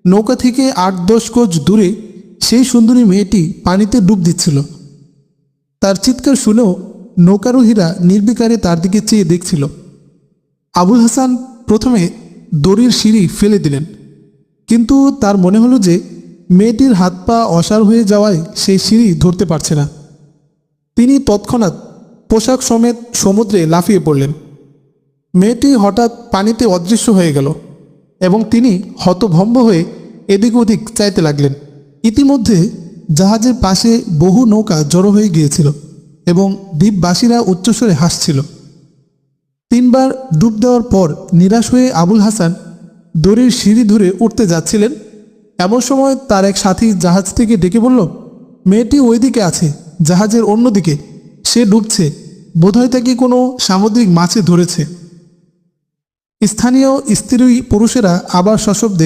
নৌকা থেকে ৮-১০ গজ দূরে সেই সুন্দরী মেয়েটি পানিতে ডুব দিচ্ছিল। তার চিৎকার শুনেও নৌকারোহীরা নির্বিকারে তার দিকে চেয়ে দেখছিল। আবুল হাসান প্রথমে দড়ির সিঁড়ি ফেলে দিলেন, কিন্তু তার মনে হলো যে মেয়েটির হাত পা অসাড় হয়ে যাওয়ায় সেই সিঁড়ি ধরতে পারছে না। তিনি তৎক্ষণাৎ পোশাক সমেত সমুদ্রে লাফিয়ে পড়লেন। মেয়েটি হঠাৎ পানিতে অদৃশ্য হয়ে গেল এবং তিনি হতভম্ব হয়ে এদিক ওদিক চাইতে লাগলেন। ইতিমধ্যে জাহাজের পাশে বহু নৌকা জড়ো হয়ে গিয়েছিল এবং দ্বীপবাসীরা উচ্চস্বরে হাসছিল। ৩ বার ডুব দেওয়ার পর নিরাশ হয়ে আবুল হাসান দড়ির সিঁড়ি ধরে উঠতে যাচ্ছিলেন। এমন সময় তার এক সাথী জাহাজ থেকে ডেকে বলল, মেয়েটি ওইদিকে আছে, জাহাজের অন্যদিকে, সে ডুবছে, বোধহয় তাকে কোনো সামুদ্রিক মাছে ধরেছে। স্থানীয় স্ত্রী পুরুষেরা আবার সশব্দে